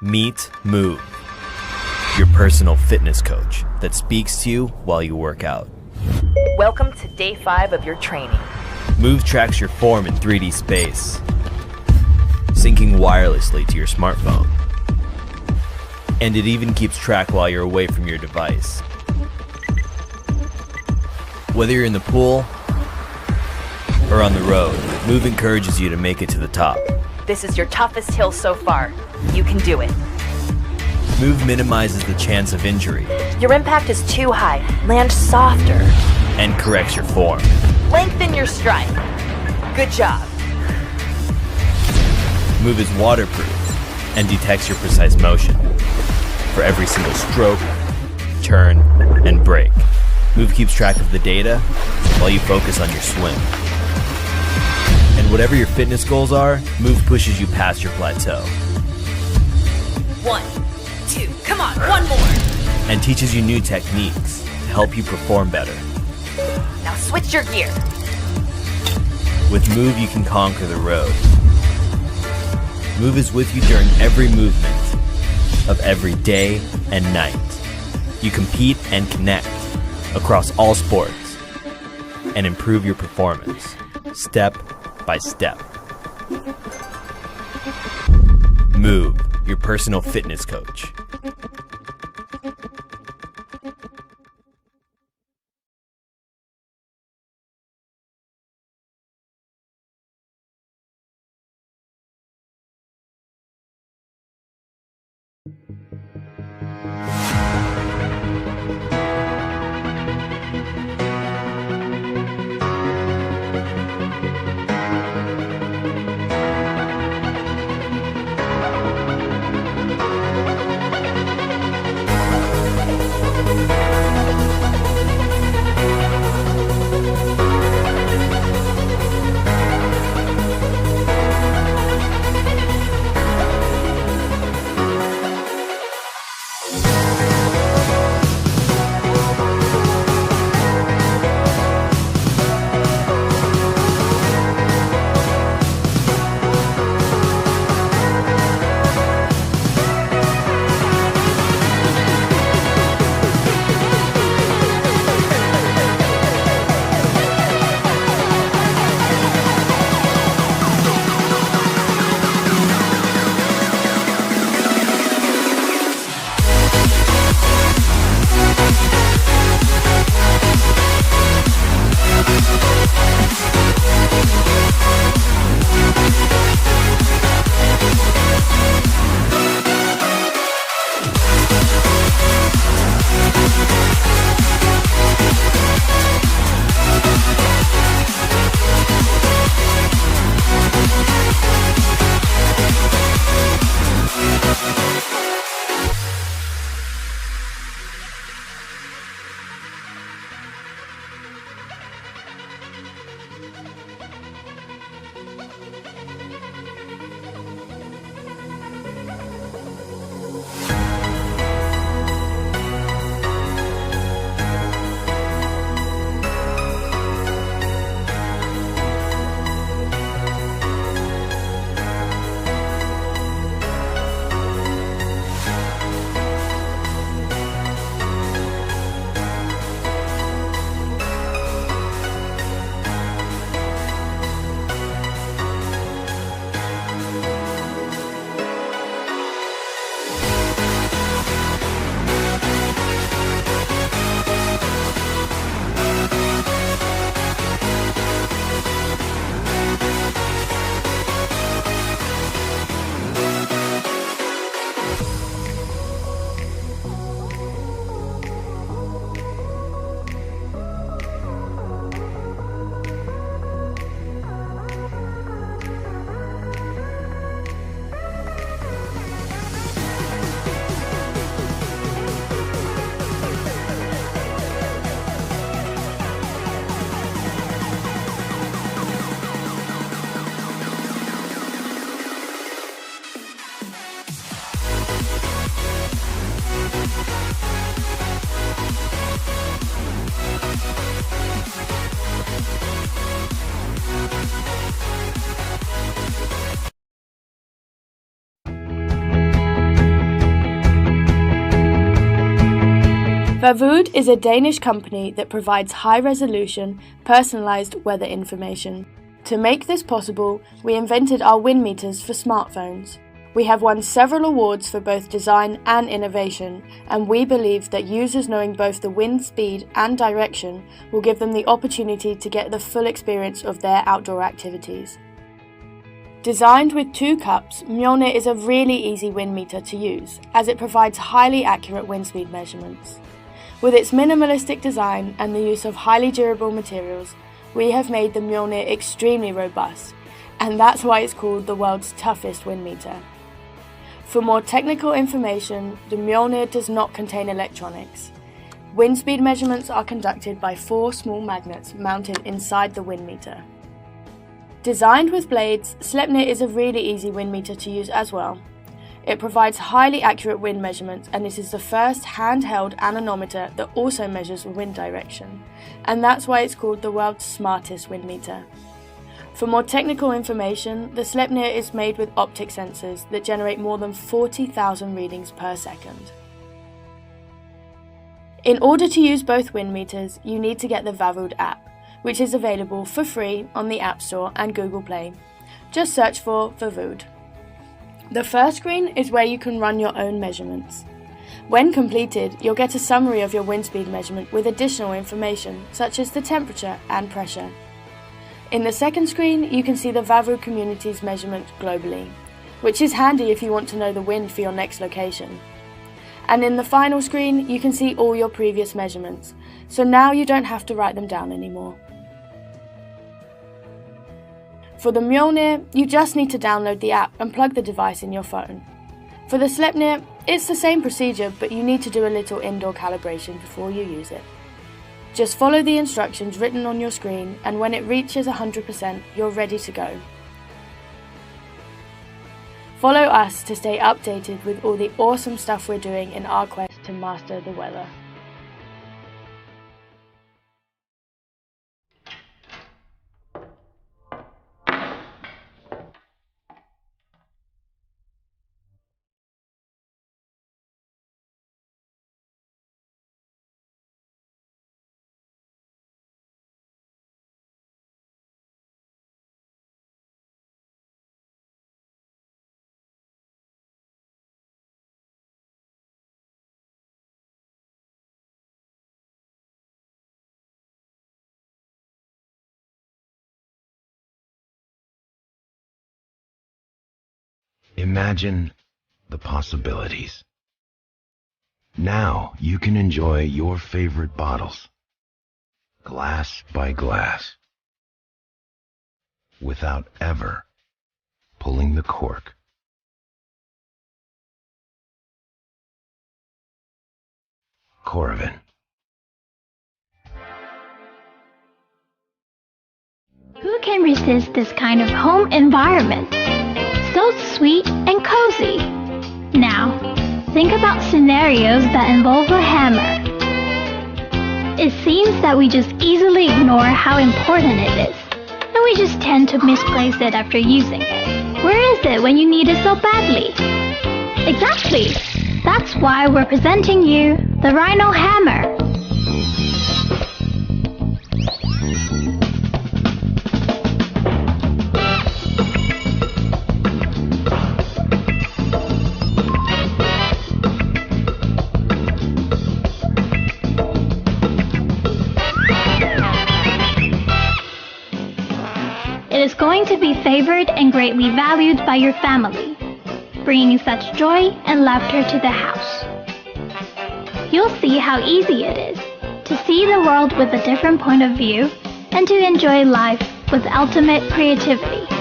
Meet Move, your personal fitness coach that speaks to you while you work out. Welcome to day 5 of your training. Move tracks your form in 3D space, syncing wirelessly to your smartphone. And it even keeps track while you're away from your device. Whether you're in the pool or on the road, Move encourages you to make it to the top. This is your toughest hill so far. You can do it. Move minimizes the chance of injury Your impact is too high. Land softer. and corrects your form. Lengthen your stride. Good job. Move is waterproof and detects your precise motion for every single stroke, turn, and break. Move keeps track of the data while you focus on your swim. And whatever your fitness goals are, Move pushes you past your plateau 1, 2, come on, one more. and teaches you new techniques to help you perform better. Now switch your gear. With Move, you can conquer the road. Move is with you during every movement of every day and night. You compete and connect across all sports and improve your performance step by step. Move, your personal fitness coach. Vavood is a Danish company that provides high-resolution, personalized weather information. To make this possible, we invented our wind meters for smartphones. We have won several awards for both design and innovation, and we believe that users knowing both the wind speed and direction will give them the opportunity to get the full experience of their outdoor activities. Designed with 2 cups, Mjolnir is a really easy wind meter to use, as it provides highly accurate wind speed measurements. With its minimalistic design and the use of highly durable materials, we have made the Mjolnir extremely robust, and that's why it's called the world's toughest wind meter. For more technical information, the Mjolnir does not contain electronics. Wind speed measurements are conducted by 4 small magnets mounted inside the wind meter. Designed with blades, Sleipnir is a really easy wind meter to use as well. It provides highly accurate wind measurements, and it is the first handheld anemometer that also measures wind direction, and that's why it's called the world's smartest wind meter. For more technical information, the Sleipnir is made with optic sensors that generate more than 40,000 readings per second. In order to use both wind meters, you need to get the Vavood app, which is available for free on the App Store and Google Play. Just search for Vavood. The first screen is where you can run your own measurements. When completed, you'll get a summary of your wind speed measurement with additional information, such as the temperature and pressure. In the second screen, you can see the Vavood community's measurement globally, which is handy if you want to know the wind for your next location. And in the final screen, you can see all your previous measurements, so now you don't have to write them down anymore. For the Mjolnir, you just need to download the app and plug the device in your phone. For the Sleipnir, it's the same procedure, but you need to do a little indoor calibration before you use it. Just follow the instructions written on your screen, and when it reaches 100%, you're ready to go. Follow us to stay updated with all the awesome stuff we're doing in our quest to master the weather. Imagine the possibilities. Now you can enjoy your favorite bottles, glass by glass, without ever pulling the cork. Coravin. Who can resist this kind of home environment? So sweet and cozy. Now, think about scenarios that involve a hammer. It seems that we just easily ignore how important it is, and we just tend to misplace it after using it. Where is it when you need it so badly? Exactly! That's why we're presenting you the Rhino Hammer. It is going to be favored and greatly valued by your family, bringing such joy and laughter to the house. You'll see how easy it is to see the world with a different point of view and to enjoy life with ultimate creativity.